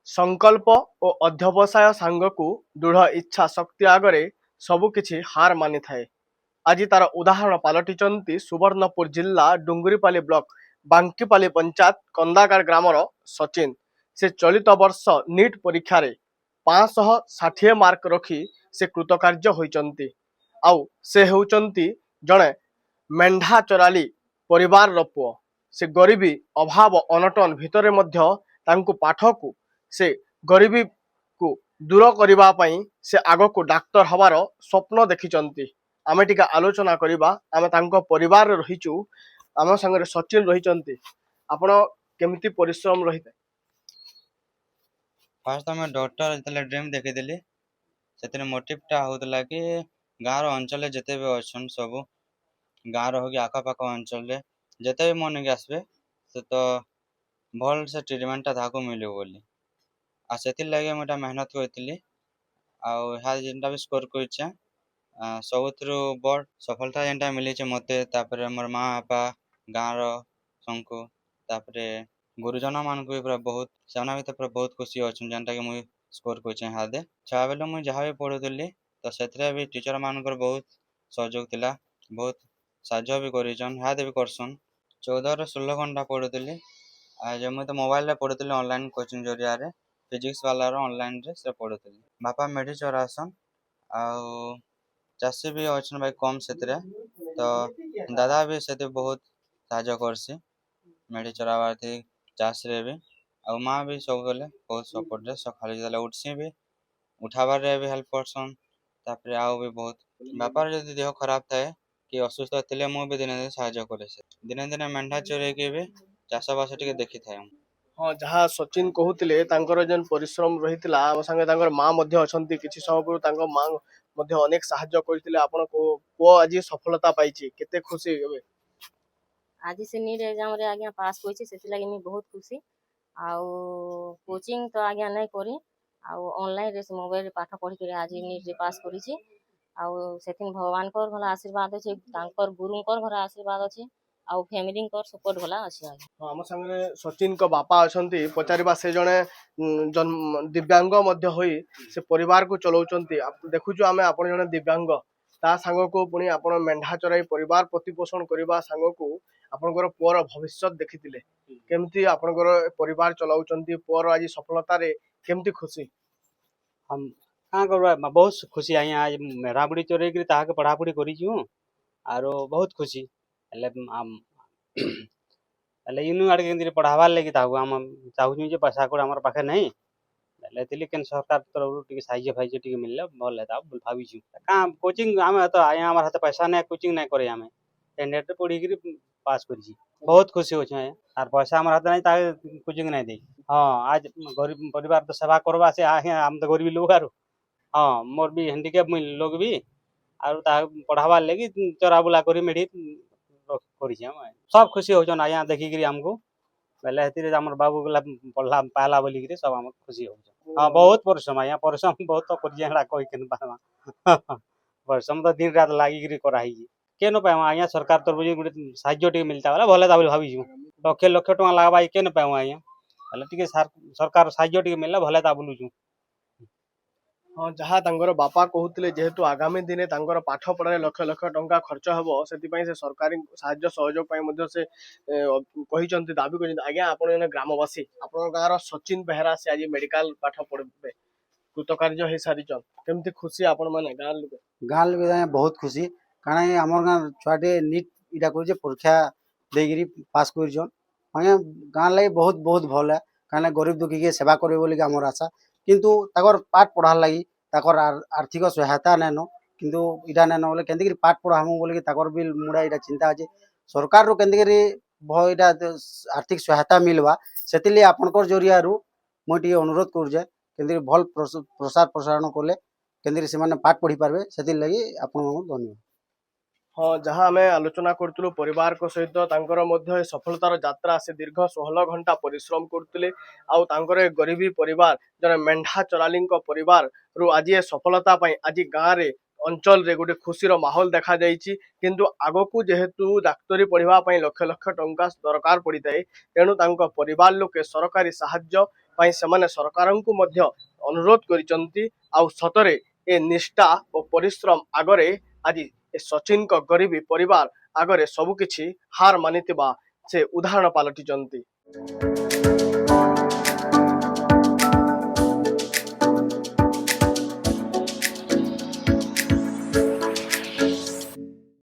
संकल्प ଓ ଅଧ୍ୟବସାୟ ସାଙ୍ଗକୁ ଦୃଢ଼ ଇଚ୍ଛା ଶକ୍ତି ଆଗରେ ସବୁକିଛି ହାର ମାନିଥାଏ। ଆଜି ତାର ଉଦାହରଣ ପାଲଟିଛନ୍ତି ସୁବର୍ଣ୍ଣପୁର ଜିଲ୍ଲା ଡୁଙ୍ଗୁରିପାଲି ବ୍ଲକ ବାଙ୍କିପାଲି ପଞ୍ଚାୟତ କନ୍ଦାଗାଡ଼ ଗ୍ରାମର ସଚିନ। ସେ ଚଳିତ ବର୍ଷ ନିଟ୍ ପରୀକ୍ଷାରେ 560 ମାର୍କ ରଖି ସେ କୃତକାର୍ଯ୍ୟ ହୋଇଛନ୍ତି। ଆଉ ସେ ହେଉଛନ୍ତି ଜଣେ ମେଣ୍ଢା ଚରାଲି ପରିବାରର ପୁଅ। ସେ ଗରିବୀ ଅଭାବ ଅନଟନ ଭିତରେ ମଧ୍ୟ ତାଙ୍କୁ ପାଠକୁ ସେ ଗରିବୀକୁ ଦୂର କରିବା ପାଇଁ ସେ ଆଗକୁ ଡାକ୍ତର ହେବାର ସ୍ୱପ୍ନ ଦେଖିଛନ୍ତି। ଆମେ ଟିକେ ଆଲୋଚନା କରିବା। ଆମେ ତାଙ୍କ ପରିବାରରେ ରହିଛୁ। ଆମ ସାଙ୍ଗରେ ସଚିନ ରହିଛନ୍ତି। ଆପଣ କେମିତି ପରିଶ୍ରମ ରହିଥାଏ? ଫାଷ୍ଟ ଆମେ ଡକ୍ଟର ଯେତେବେଳେ ଡ୍ରିମ୍ ଦେଖିଥିଲି ସେଥିରେ ମୋଟିଭଟା ହେଉଥିଲା କି ଗାଁର ଅଞ୍ଚଳରେ ଯେତେ ବି ଅଛନ୍ ସବୁ ଗାଁର ହଉ କି ଆଖପାଖ ଅଞ୍ଚଳରେ ଯେତେ ବି ମନେକି ଆସିବେ ସେ ତ ଭଲ ସେ ଟ୍ରିଟମେଣ୍ଟଟା ତାହାକୁ ମିଳିବ ବୋଲି। ଆଉ ସେଥିର୍ଲାଗି ମୁଁ ଏଇଟା ମେହନତ କରିଥିଲି। ଆଉ ଏହା ଯେନ୍ଟା ବି ସ୍କୋର କରିଛେ ସବୁଥିରୁ ବଡ଼ ସଫଳତା ଯେନ୍ଟା ମିଳିଛି ମୋତେ, ତାପରେ ମୋର ମା ବାପା ଗାଁର ସମସ୍ତଙ୍କୁ, ତାପରେ ଗୁରୁଜନ ମାନଙ୍କୁ ବି ପୁରା ବହୁତ ସେମାନେ ବି ତ ପୁରା ବହୁତ ଖୁସି ଅଛନ୍ ଯେନ୍ଟାକି ମୁଇଁ ସ୍କୋର କରିଛେ। ଇହାଦେ ଛୁଆବେଲେ ମୁଇଁ ଯାହା ବି ପଢ଼ୁଥିଲି ତ ସେଥିରେ ବି ଟିଚର ମାନଙ୍କର ବହୁତ ସହଯୋଗ ଥିଲା, ବହୁତ ସାହାଯ୍ୟ ବି କରିଛନ୍, ଇହାଦେ ବି କରସନ୍। 14ରୁ 16 ଘଣ୍ଟା ପଢ଼ୁଥିଲି। ଆଉ ଯେ ମୁଇଁ ତ ମୋବାଇଲରେ ପଢ଼ୁଥିଲି ଅନଲାଇନ୍ କୋଚିଂ ଜରିଆରେ, ଫିଜିକ୍ସ ବାଲାର ଅନଲାଇନ୍ରେ ସେ ପଢ଼ୁଥିଲି। ବାପା ମେଢ଼ି ଚରାସନ୍ ଆଉ ଚାଷୀ ବି ଅଛନ୍ ଭାଇ କମ୍ ସେଥିରେ, ତ ଦାଦା ବି ସେଥିରେ ବହୁତ ସାହାଯ୍ୟ କରସି ମେଢ଼ି ଚରାବାର୍ଥି ଚାଷରେ ବି। ଆଉ ମା ବି ସବୁବେଲେ ବହୁତ ସପୋର୍ଟରେ ସକାଳେ ଯେତେବେଳେ ଉଠ୍ସି ବି ଉଠାବାରେ ବି ହେଲ୍ପ କରସନ୍। ତାପରେ ଆଉ ବି ବହୁତ ବାପାର ଯଦି ଦେହ ଖରାପ ଥାଏ କି ଅସୁସ୍ଥ ଥିଲେ ମୁଁ ବି ଦିନେ ଦିନେ ସାହାଯ୍ୟ କରେ। ଦିନେ ଦିନେ ମେଣ୍ଢା ଚରେଇକି ବି ଚାଷବାସ ଟିକେ ଦେଖିଥାଏ। ହଁ, ଯାହା ସଚିନ କହୁଥିଲେ ତାଙ୍କର ଯେନ୍ ପରିଶ୍ରମ ରହିଥିଲା, ଆମ ସାଙ୍ଗେ ତାଙ୍କର ମା ମଧ୍ୟ ଅଛନ୍ତି। କିଛି ସମୟ ପୂର୍ବରୁ ତାଙ୍କ ମା ମଧ୍ୟ ଅନେକ ସାହାଯ୍ୟ କରିଥିଲେ। ଆପଣଙ୍କ ପୁଅ ଆଜି ସଫଳତା ପାଇଛି, କେତେ ଖୁସି ଏବେ? आज से नीट एग्जाम रे आज्ञा पास होइछे सेतिलागि मुई बहुत खुशी। आउ कोचिंग तो आज्ञा नहीं करी, आउ ऑनलाइन रे से मोबाइल रे पाठ पढ़ी के आज नीट रे पास करिछि। आउ सेथिन भगवान कर भला आशीर्वाद अछि, तांकर गुरुंकर भला आशीर्वाद अछि, आउ फैमिली कर सपोर्ट भला अछि। ହଁ, ଆମ ସାଙ୍ଗରେ ସଚିନଙ୍କ ବାପା ଅଛନ୍ତି। ପଚାରିବା, ସେ ଜଣେ ଦିବ୍ୟାଙ୍ଗ ମଧ୍ୟ ହୋଇ ସେ ପରିବାରକୁ ଚଲାଉଛନ୍ତି। ଦେଖୁଛୁ ଆମେ ଆପଣ ଜଣେ ଦିବ୍ୟାଙ୍ଗ, ତା ସାଙ୍ଗକୁ ପୁଣି ଆପଣ ମେଣ୍ଢା ଚରାଇ ପରିବାର ପ୍ରତିପୋଷଣ କରିବା ସାଙ୍ଗକୁ ଆପଣଙ୍କର ପୁଅର ଭବିଷ୍ୟତ ଦେଖିଥିଲେ। କେମିତି ଆପଣଙ୍କର ପରିବାର ଚଲାଉଛନ୍ତି? ପୁଅର ଆଜି ସଫଳତାରେ କେମିତି ଖୁସି? हम काँ करबा बहुत खुशी आई आज मेरा बुढ़ी चोरे कि ताके पढ़ापढ़ी करिछु आरो बहुत खुशी हेले हेले इनु आड़े केंद्र पढ़ाबार लगी ताहु हम चाहूछु जे पैसा कोड हमर पाखे नहीं हेले तिली केन सरकार तरफ टिके साहाय्य फाइजे टिके मिलले भल हेता भाबिछु। काँ कोचिंग हम तो आया हमर हाथ पैसा नहीं, कोचिंग नहीं करे हमें नेट रे पढ़ी कि पास करिछि। बहुत खुशी होछ आर पैसा हमर हाथ नहीं ता कोचिंग नहीं दे। हाँ, आज गरीब परिवार तो सेवा करबा से हम तो गरीब लोग आरो हाँ मोर भी हैंडिकैप लोग भी आरो ता पढ़ाबार लगी चरा बुला करी मेढ़ी करिछि। हम सब खुशी होछन आया देखि करी हमको बेले हेतिरे हमर बाबू गला पढ़ला पाला बोली करी सब हम खुशी होछन। हाँ, बहुत परिश्रम आया, परिश्रम बहुत तो करिछि हड़ा कहि केन बामा परिश्रम तो दिन रात लागी करी कराही केन पाए आया सरकार तरफ जे गुटे साहाय्य टिके मिलता वाला भले ता बोली भाबिछु। लक्ष लक्ष टका लागबा केन पाए आया हेले टिके सरकार साहाय्य टिके मिलला भले ता बोलुछु। ହଁ, ଯାହା ତାଙ୍କର ବାପା କହୁଥିଲେ, ଯେହେତୁ ଆଗାମୀ ଦିନେ ତାଙ୍କର ପାଠ ପଢ଼ାରେ ଲକ୍ଷ ଲକ୍ଷ ଟଙ୍କା ଖର୍ଚ୍ଚ ହେବ, ସେଥିପାଇଁ ସେ ସରକାରୀ ସାହାଯ୍ୟ ସହଯୋଗ ପାଇଁ ମଧ୍ୟ ସେ କହିଛନ୍ତି, ଦାବି କରିଛନ୍ତି। ଆଜ୍ଞା, ଆପଣ ଜଣେ ଗ୍ରାମବାସୀ, ଆପଣଙ୍କ ଗାଁର ସଚିନ ବେହେରା ସେ ଆଜି ମେଡିକାଲ ପାଠ ପଢ଼ିବେ, କୃତକାର୍ଯ୍ୟ ହେଇସାରିଛନ୍, କେମିତି ଖୁସି ଆପଣ ମାନେ ଗାଁ ଲୋକ? ଗାଁ ଲୋକ ବହୁତ ଖୁସି କାଣା ଆମର ଗାଁ ଛୁଆଟେ ନିଟ୍ ଇଟା କରୁଛେ ପରୀକ୍ଷା ଦେଇକିରି ପାସ୍ କରିଛନ୍। ମାନେ ଗାଁ ଲାଗି ବହୁତ ବହୁତ ଭଲ ହେ କାରଣ ଗରିବ ଦୁଃଖୀକେ ସେବା କରିବେ ବୋଲିକି ଆମର ଆଶା। କିନ୍ତୁ ତାଙ୍କର ପାଠ ପଢ଼ାର ଲାଗି ତାଙ୍କର ଆର୍ଥିକ ସହାୟତା ନାଇଁନ, କିନ୍ତୁ ଇଟା ନାଇଁନ ବୋଲେ କେନ୍ତିକିରି ପାଠ ପଢ଼ାମୁ ବୋଲିକି ତାଙ୍କର ବି ମୁଣ୍ଡେ ଇଟା ଚିନ୍ତା ଅଛି। ସରକାରରୁ କେନ୍ତିକିରି ଇଟା ଆର୍ଥିକ ସହାୟତା ମିଲବା ସେଥିର୍ଲାଗି ଆପଣଙ୍କର ଜରିଆରୁ ମୁଇଁ ଟିକେ ଅନୁରୋଧ କରୁଛେ କେନ୍ତିକିରି ଭଲ ପ୍ରସାର ପ୍ରସାରଣ କଲେ କେନ୍ତିକିରି ସେମାନେ ପାଠ ପଢ଼ି ପାରବେ ସେଥିର୍ଲାଗି ଆପଣଙ୍କୁ ଧନ୍ୟବାଦ। ହଁ, ଯାହା ଆମେ ଆଲୋଚନା କରୁଥିଲୁ ପରିବାରଙ୍କ ସହିତ, ତାଙ୍କର ମଧ୍ୟ ଏ ସଫଳତାର ଯାତ୍ରା। ସେ ଦୀର୍ଘ 16 ଘଣ୍ଟା ପରିଶ୍ରମ କରୁଥିଲେ। ଆଉ ତାଙ୍କର ଏ ଗରିବୀ ପରିବାର, ଜଣେ ମେଣ୍ଢା ଚରାଲିଙ୍କ ପରିବାରରୁ ଆଜି ଏ ସଫଳତା ପାଇଁ ଆଜି ଗାଁରେ ଅଞ୍ଚଳରେ ଗୋଟେ ଖୁସିର ମାହୋଲ ଦେଖାଯାଇଛି। କିନ୍ତୁ ଆଗକୁ ଯେହେତୁ ଡାକ୍ତରୀ ପଢ଼ିବା ପାଇଁ ଲକ୍ଷ ଲକ୍ଷ ଟଙ୍କା ଦରକାର ପଡ଼ିଥାଏ, ତେଣୁ ତାଙ୍କ ପରିବାର ଲୋକେ ସରକାରୀ ସାହାଯ୍ୟ ପାଇଁ ସେମାନେ ସରକାରଙ୍କୁ ମଧ୍ୟ ଅନୁରୋଧ କରିଛନ୍ତି। ଆଉ ସତରେ ଏ ନିଷ୍ଠା ଓ ପରିଶ୍ରମ ଆଗରେ ଆଜି ଏ ସଚିନଙ୍କ ଗରିବୀ ପରିବାର ଆଗରେ ସବୁକିଛି ହାର ମାନିଥିବା ସେ ଉଦାହରଣ ପାଲଟିଛନ୍ତି।